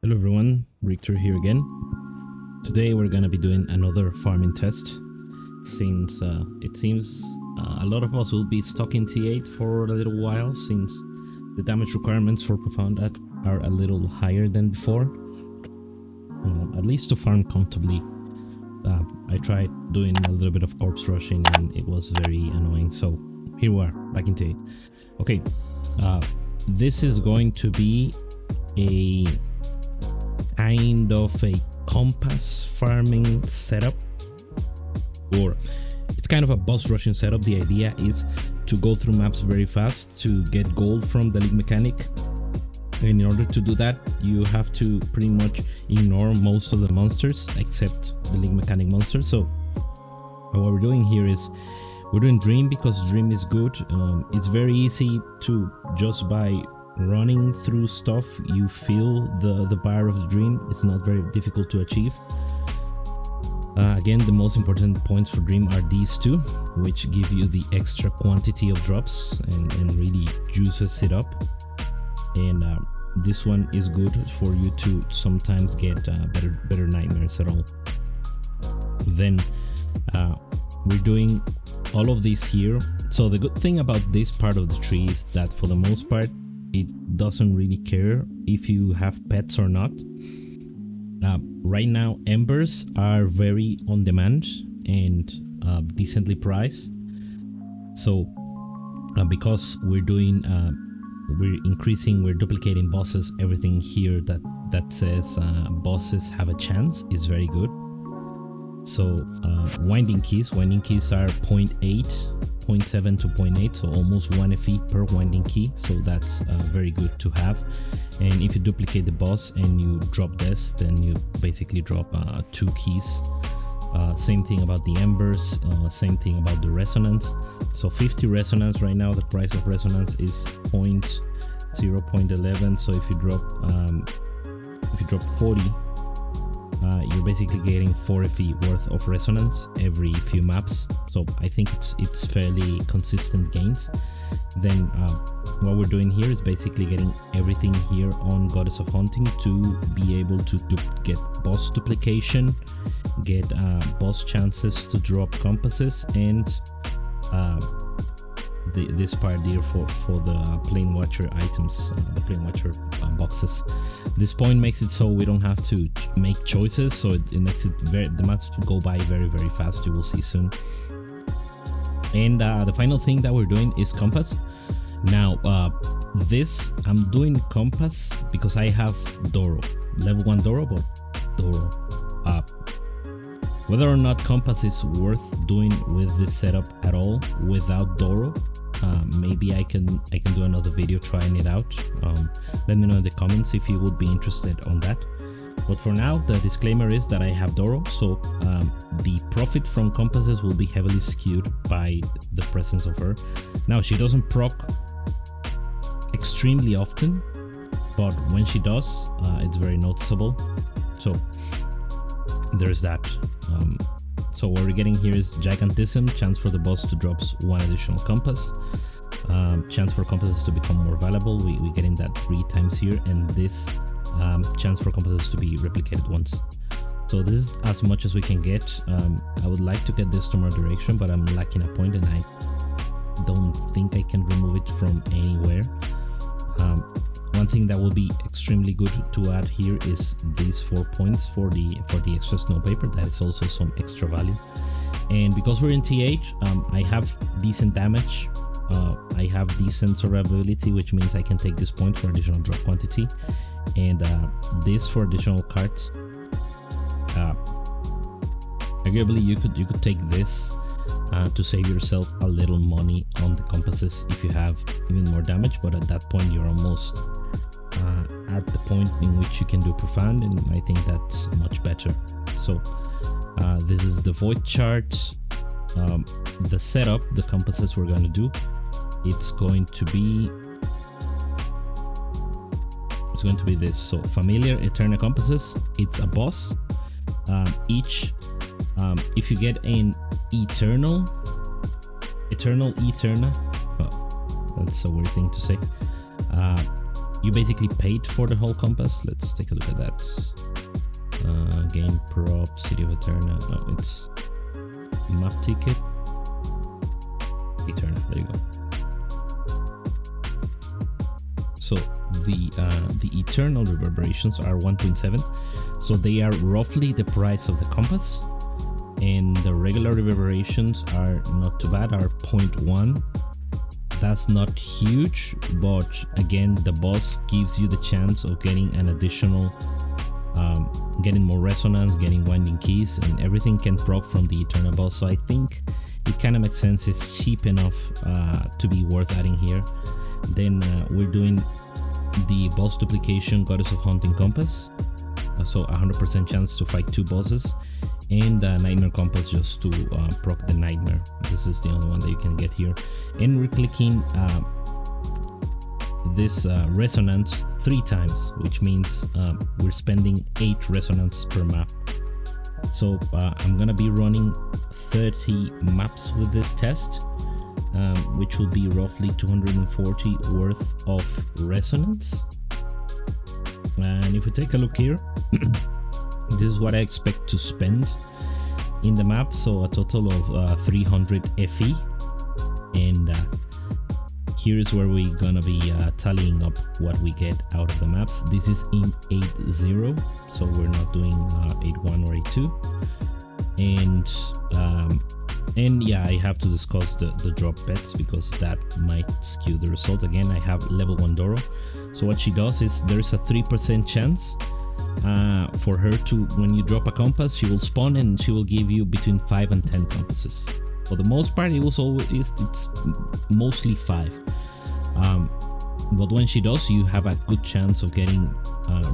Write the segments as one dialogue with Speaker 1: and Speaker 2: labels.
Speaker 1: Hello everyone, Richter here again. Today we're gonna be doing another farming test since it seems a lot of us will be stuck in T8 for a little while since the damage requirements for Profound are a little higher than before. At least to farm comfortably. I tried doing a little bit of corpse rushing and it was very annoying, so here we are, back in T8. Okay, this is going to be a kind of a compass farming setup, or it's kind of a boss rushing setup. The idea is to go through maps very fast to get gold from the league mechanic, and in order to do that you have to pretty much ignore most of the monsters except the league mechanic monsters. So what we're doing here is we're doing Dream because Dream is good. It's very easy to, just by running through stuff, you feel the bar of the Dream. It's not very difficult to achieve. Again, the most important points for Dream are these two, which give you the extra quantity of drops and really juices it up. And this one is good for you to sometimes get better nightmares at all. Then we're doing all of this here. So the good thing about this part of the tree is that for the most part it doesn't really care if you have pets or not. Right now embers are very on demand and decently priced. So because we're duplicating bosses, everything here that says bosses have a chance is very good. So winding keys are 0.8, 0.7 to 0.8, so almost 1 FE per winding key, so that's very good to have. And if you duplicate the boss and you drop this, then you basically drop 2 keys. Same thing about the embers, same thing about the resonance. So 50 resonance right now, the price of resonance is 0.11, so if you drop 40, you're basically getting 4 FE worth of resonance every few maps. So I think it's fairly consistent gains. Then what we're doing here is basically getting everything here on Goddess of Hunting to be able to get boss duplication, get boss chances to drop compasses, and this part here for the Plane Watcher items, the Plane Watcher boxes. This point makes it so we don't have to make choices, so it makes it the maps go by very fast. You will see soon. And the final thing that we're doing is compass. Now this I'm doing compass because I have Doro, level 1 Doro, but Doro. Whether or not compass is worth doing with this setup at all without Doro, maybe I can do another video trying it out. Let me know in the comments if you would be interested on that. But for now, the disclaimer is that I have Doro, so the profit from compasses will be heavily skewed by the presence of her. Now, she doesn't proc extremely often, but when she does, it's very noticeable. So there's that. So what we're getting here is Gigantism, chance for the boss to drop 1 additional compass, chance for compasses to become more valuable. We're getting that 3 times here, and this chance for compasses to be replicated once. So this is as much as we can get. I would like to get this to more direction, but I'm lacking a point and I don't think I can remove it from anywhere. One thing that will be extremely good to add here is these 4 points for the extra snow paper. That is also some extra value. And because we're in T8, I have decent damage. I have decent survivability, which means I can take this point for additional drop quantity, and this for additional cards. Arguably, you could take this to save yourself a little money on the compasses if you have even more damage, but at that point you're almost at the point in which you can do Profound, and I think that's much better. So this is the Voidchart. The setup, the compasses we're going to do, it's going to be this. So Familial Aeterna compasses, it's a boss. If you get an Eternal Aeterna, that's a weird thing to say. you basically paid for the whole compass. Let's take a look at that. Game prop, City of Aeterna. No, it's map ticket. Aeterna. There you go. So the eternal reverberations are 1.7. So they are roughly the price of the compass, and the regular reverberations are not too bad, are 0.1. That's not huge, but again, the boss gives you the chance of getting an additional, getting more resonance, getting winding keys, and everything can proc from the Eternal boss. So I think it kind of makes sense. It's cheap enough to be worth adding here. Then we're doing the boss duplication, Goddess of Hunting Compass. So 100% chance to fight 2 bosses, and Nightmare Compass just to proc the Nightmare. This is the only one that you can get here. And we're clicking this resonance 3 times, which means we're spending 8 resonance per map. So I'm gonna be running 30 maps with this test, which will be roughly 240 worth of resonance. And if we take a look here, this is what I expect to spend in the map. So a total of 300 FE, and here is where we're gonna be tallying up what we get out of the maps. This is in 8.0, so we're not doing 8.1 or 8.2. And yeah, I have to discuss the drop bets because that might skew the result. Again, I have level 1 Doro. So what she does is there's a 3% chance for her to, when you drop a compass, she will spawn and she will give you between 5 and 10 compasses. For the most part, it's mostly 5. But when she does, you have a good chance of getting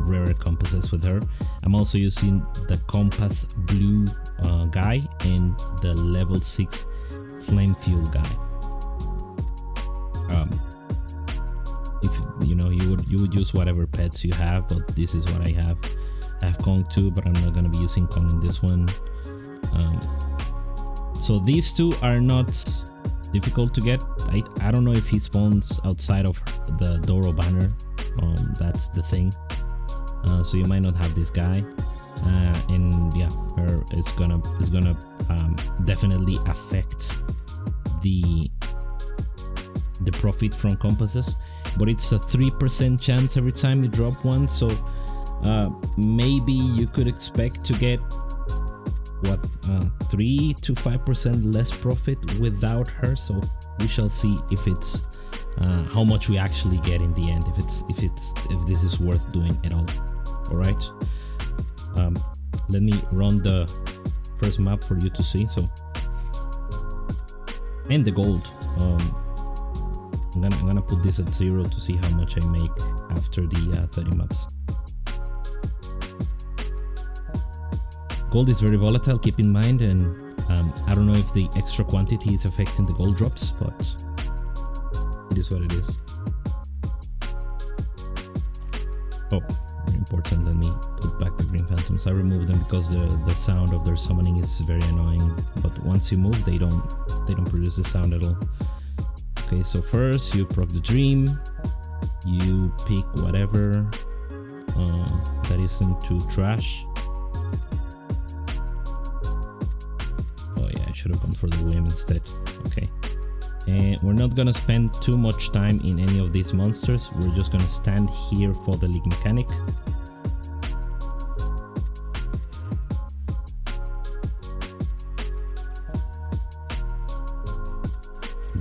Speaker 1: rarer compasses with her. I'm also using the compass blue guy and the level 6 flame fuel guy. If you know, you would use whatever pets you have, but this is what I have. I have Kong too, but I'm not gonna be using Kong in this one. So these 2 are not difficult to get. I don't know if he spawns outside of the Doro banner. That's the thing. So you might not have this guy. And yeah, her is gonna definitely affect the profit from compasses, but it's a 3% chance every time you drop one. So maybe you could expect to get what 3 to 5% less profit without her. So we shall see if it's how much we actually get in the end, if this is worth doing at all. All right, let me run the first map for you to see. So, and the gold, I'm gonna put this at 0 to see how much I make after the 30 maps. Gold is very volatile, keep in mind, and I don't know if the extra quantity is affecting the gold drops, but it is what it is. Oh, very important, let me put back the green phantoms. I removed them because the sound of their summoning is very annoying, but once you move, they don't produce the sound at all. Okay, so first you proc the dream, you pick whatever that isn't too trash. Oh yeah, I should have gone for the whim instead. Okay, and we're not gonna spend too much time in any of these monsters. We're just gonna stand here for the league mechanic.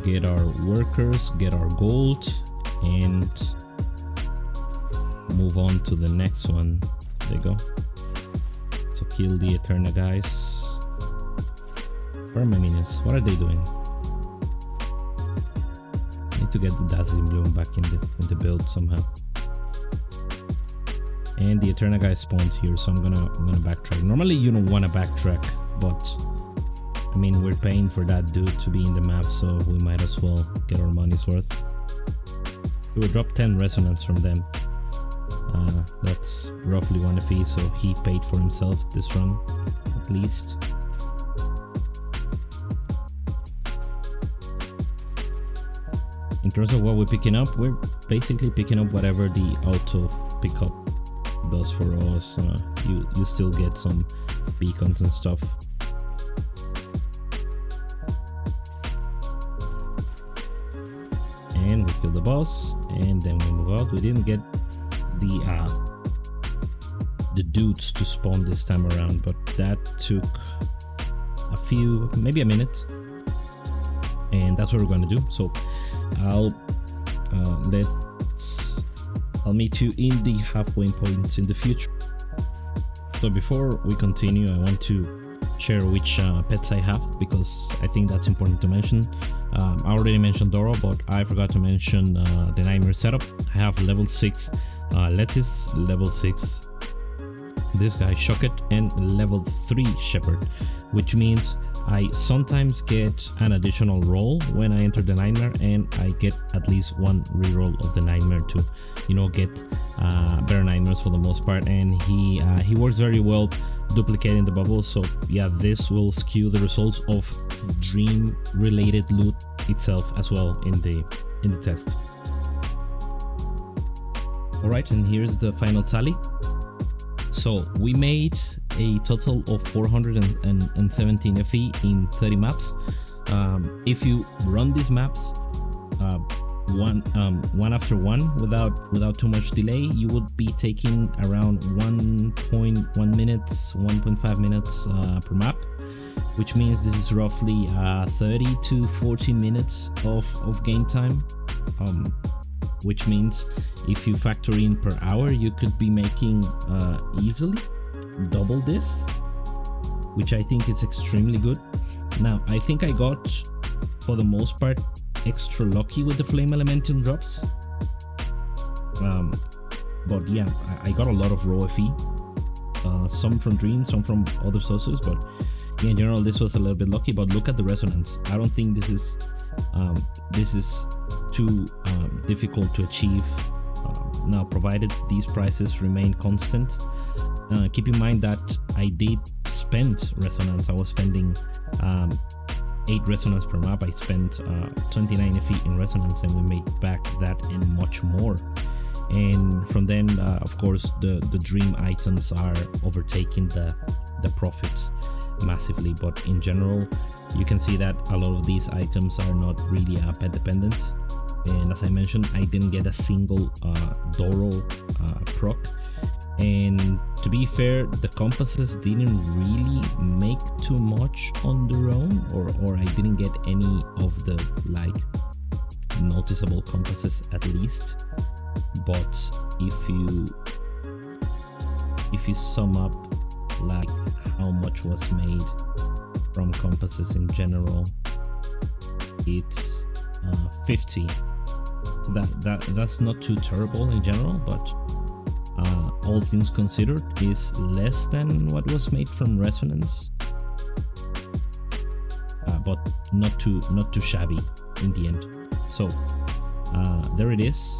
Speaker 1: Get our workers, get our gold, and move on to the next one. There you go. So kill the Aeterna guys. Where are my minions? What are they doing? I need to get the Dazzling Bloom back in the build somehow. And the Aeterna guy spawned here, so I'm gonna backtrack. Normally you don't want to backtrack, but I mean, we're paying for that dude to be in the map, so we might as well get our money's worth. We will drop 10 resonance from them. That's roughly 1 FE, so he paid for himself this run, at least. terms of what we're picking up, we're basically picking up whatever the auto pickup does for us. You still get some beacons and stuff. And we kill the boss, and then we move out. We didn't get the dudes to spawn this time around, but that took maybe a minute, and that's what we're going to do. So I'll meet you in the halfway point in the future. So before we continue, I want to share which pets I have, because I think that's important to mention. I already mentioned Doro, but I forgot to mention the Nightmare setup. I have level 6 Lettuce, level 6 this guy Shocket, and level 3 Shepherd, which means I sometimes get an additional roll when I enter the Nightmare, and I get at least one reroll of the Nightmare to, you know, get better Nightmares for the most part. And he works very well duplicating the bubbles. So yeah, this will skew the results of dream related loot itself as well in the test. All right, and here's the final tally. So we made a total of 417 FE in 30 maps. If you run these maps one after one without too much delay, you would be taking around 1.1 minutes, 1.5 minutes per map, which means this is roughly 30 to 40 minutes of game time. Which means if you factor in per hour, you could be making easily double this, which I think is extremely good. Now, I think I got, for the most part, extra lucky with the Flame Elemental drops. But yeah, I got a lot of raw FE, some from Dream, some from other sources, but yeah, in general, this was a little bit lucky. But look at the resonance. I don't think this is too difficult to achieve now, provided these prices remain constant. Keep in mind that I did spend resonance. I was spending 8 resonance per map. I spent 29 FE in resonance, and we made back that and much more. And from then, of course, the dream items are overtaking the profits massively. But in general, you can see that a lot of these items are not really pet dependent. And as I mentioned, I didn't get a single Doro proc. And to be fair, the compasses didn't really make too much on their own, or I didn't get any of the like noticeable compasses at least. But if you sum up like how much was made from compasses in general, it's 50. So that's not too terrible in general, but all things considered is less than what was made from resonance, but not too shabby in the end. So there it is.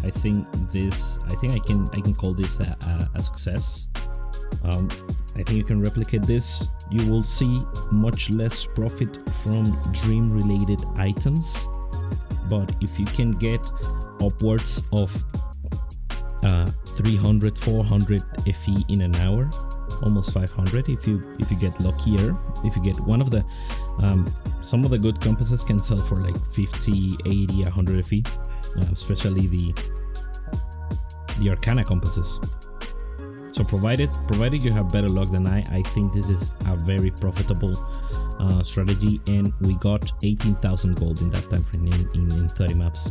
Speaker 1: I think I can call this a success. I think you can replicate this. You will see much less profit from dream related items, but if you can get upwards of 300, 400 FE in an hour, almost 500 if you get luckier. If you get one of the some of the good compasses can sell for like 50, 80, 100 FE, especially the Arcana compasses. So provided you have better luck than I think this is a very profitable strategy, and we got 18,000 gold in that time frame in 30 maps.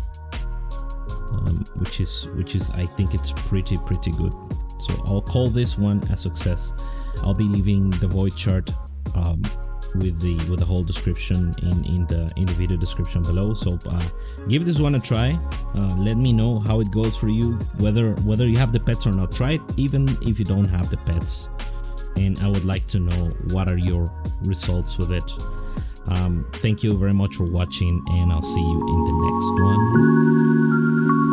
Speaker 1: Which is I think it's pretty good. So I'll call this one a success. I'll be leaving the Voidchart with the whole description in the video description below. So give this one a try. Let me know how it goes for you, whether you have the pets or not. Try it even if you don't have the pets, and I would like to know what are your results with it. Thank you very much for watching, and I'll see you in the next one.